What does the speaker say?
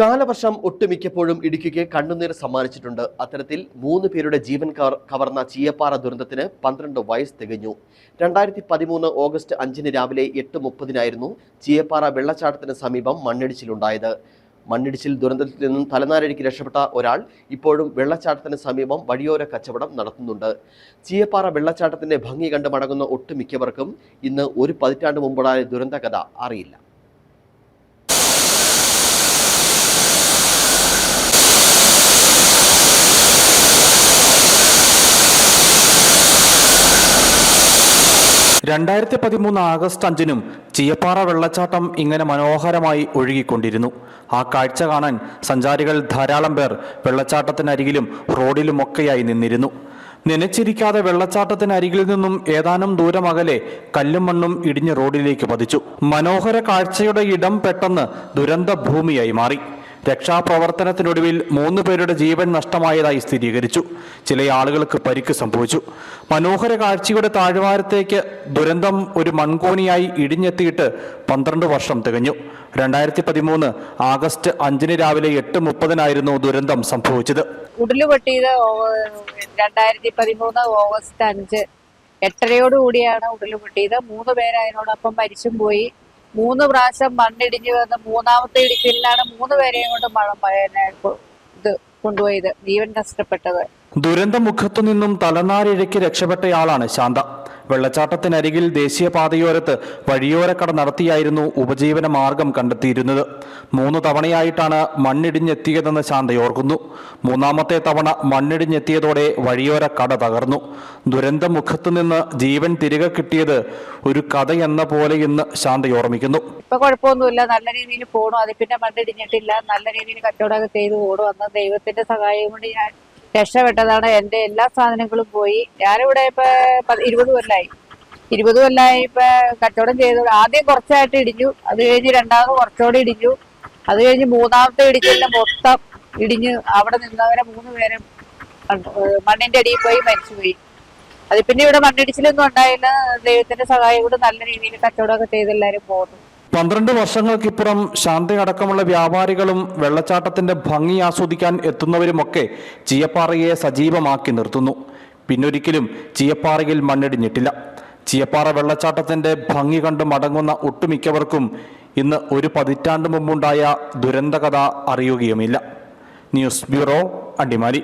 കാലവർഷം ഒട്ടുമിക്കപ്പോഴും ഇടുക്കിക്ക് കണ്ണുനീർ സമ്മാനിച്ചിട്ടുണ്ട്. അത്തരത്തിൽ 3 പേരുടെ ജീവൻ കവർന്ന ചീയപ്പാറ ദുരന്തത്തിന് 12 വയസ്സ് തികഞ്ഞു. 2013 ഓഗസ്റ്റ് 5 രാവിലെ 8:30 ചീയപ്പാറ വെള്ളച്ചാട്ടത്തിന് സമീപം മണ്ണിടിച്ചിലുണ്ടായത്. മണ്ണിടിച്ചിൽ ദുരന്തത്തിൽ നിന്നും തലനാരിഴയ്ക്ക് രക്ഷപ്പെട്ട ഒരാൾ ഇപ്പോഴും വെള്ളച്ചാട്ടത്തിന് സമീപം വഴിയോര കച്ചവടം നടത്തുന്നുണ്ട്. ചീയപ്പാറ വെള്ളച്ചാട്ടത്തിന്റെ ഭംഗി കണ്ട് മടങ്ങുന്ന ഒട്ടുമിക്കവർക്കും ഇന്ന് ഒരു പതിറ്റാണ്ട് മുമ്പുണ്ടായ ദുരന്ത കഥ അറിയില്ല. ആഗസ്റ്റ് 5 ചീയപ്പാറ വെള്ളച്ചാട്ടം ഇങ്ങനെ മനോഹരമായി ഒഴുകിക്കൊണ്ടിരുന്നു. ആ കാഴ്ച കാണാൻ സഞ്ചാരികൾ ധാരാളം പേർ വെള്ളച്ചാട്ടത്തിനരികിലും റോഡിലുമൊക്കെയായി നിന്നിരുന്നു. നനച്ചിരിക്കാതെ വെള്ളച്ചാട്ടത്തിനരികിൽ നിന്നും ഏതാനും ദൂരം അകലെ കല്ലും മണ്ണും ഇടിഞ്ഞ് റോഡിലേക്ക് പതിച്ചു. മനോഹര കാഴ്ചയുടെ ഇടം പെട്ടെന്ന് ദുരന്ത ഭൂമിയായി മാറി. രക്ഷാപ്രവർത്തനത്തിനൊടുവിൽ 3 പേരുടെ ജീവൻ നഷ്ടമായതായി സ്ഥിരീകരിച്ചു. ചില ആളുകൾക്ക് പരിക്ക് സംഭവിച്ചു. മനോഹര കാഴ്ചയുടെ താഴ്വാരത്തേക്ക് ദുരന്തം ഒരു മൺകോണിയായി ഇടിഞ്ഞെത്തിയിട്ട് 12 വർഷം തികഞ്ഞു. 2013 ആഗസ്റ്റ് 5 രാവിലെ 8:30 ദുരന്തം സംഭവിച്ചത്. ഉടലുപൊട്ടിയത് 2013 ഓഗസ്റ്റ് 5 8:30 ഉടലുപൊട്ടിയത്. 3 പേര് അതിനോടൊപ്പം മരിച്ചും പോയി. 3 പ്രാവശ്യം മണ്ണിടിഞ്ഞു വന്ന് 3ാമത്തെ ഇടിക്കലിലാണ് 3 പേരെയും കൊണ്ട് കൊണ്ടുപോയത്, ജീവൻ നഷ്ടപ്പെട്ടത്. ദുരന്തമുഖത്തു നിന്നും തലനാരിഴയ്ക്ക് രക്ഷപ്പെട്ടയാളാണ് ശാന്ത. വെള്ളച്ചാട്ടത്തിനരികിൽ ദേശീയപാതയോരത്ത് വഴിയോരക്കട നടത്തിയായിരുന്നു ഉപജീവന മാർഗം കണ്ടെത്തിയിരുന്നത്. 3 തവണയായിട്ടാണ് മണ്ണിടിഞ്ഞെത്തിയതെന്ന് ശാന്ത ഓർക്കുന്നു. 3ാമത്തെ തവണ മണ്ണിടിഞ്ഞെത്തിയതോടെ വഴിയോര കട തകർന്നു. ദുരന്തമുഖത്തു നിന്ന് ജീവൻ തിരികെ കിട്ടിയത് ഒരു കഥയെന്ന പോലെ ഇന്ന് ശാന്ത ഓർമ്മിക്കുന്നു. ഇപ്പൊ കുഴപ്പമൊന്നുമില്ല, നല്ല രീതിയിൽ പോണു. അത് പിന്നെ മണ്ണിടിഞ്ഞിട്ടില്ല, നല്ല രീതിയിൽ കച്ചവടമൊക്കെ ചെയ്തു പോണു. അന്ന് ദൈവത്തിന്റെ സഹായം കൊണ്ട് ഞാൻ രക്ഷപ്പെട്ടതാണ്. എൻ്റെ എല്ലാ സാധനങ്ങളും പോയി. ഞാനിവിടെ ഇപ്പൊ 20 കൊല്ലായി ഇപ്പൊ കച്ചവടം ചെയ്തു. ആദ്യം കുറച്ചായിട്ട് ഇടിഞ്ഞു, അത് കഴിഞ്ഞ് 2ാമത് കുറച്ചുകൂടി ഇടിഞ്ഞു, അത് കഴിഞ്ഞ് 3ാമത്തെ ഇടിച്ചില്ല മൊത്തം ഇടിഞ്ഞ് അവിടെ നിന്നവരെ 3 പേരും മണ്ണിന്റെ അടിയിൽ പോയി മരിച്ചുപോയി. അത് പിന്നെ ഇവിടെ മണ്ണിടിച്ചിലൊന്നും ഉണ്ടായില്ല. ദൈവത്തിന്റെ സഹായം കൊണ്ട് നല്ല രീതിയിൽ കച്ചവടമൊക്കെ ചെയ്ത് എല്ലാവരും പോകുന്നു. 12 വർഷങ്ങൾക്കിപ്പുറം ശാന്തയടക്കമുള്ള വ്യാപാരികളും വെള്ളച്ചാട്ടത്തിന്റെ ഭംഗി ആസ്വദിക്കാൻ എത്തുന്നവരുമൊക്കെ ചീയപ്പാറയെ സജീവമാക്കി നിർത്തുന്നു. പിന്നൊരിക്കലും ചീയപ്പാറയിൽ മണ്ണിടിഞ്ഞിട്ടില്ല. ചീയപ്പാറ വെള്ളച്ചാട്ടത്തിന്റെ ഭംഗി കണ്ട് മടങ്ങുന്ന ഒട്ടുമിക്കവർക്കും ഇന്ന് ഒരു പതിറ്റാണ്ട് മുമ്പുണ്ടായ ദുരന്തകഥ അറിയുകയുമില്ല. News bureau, Adimali.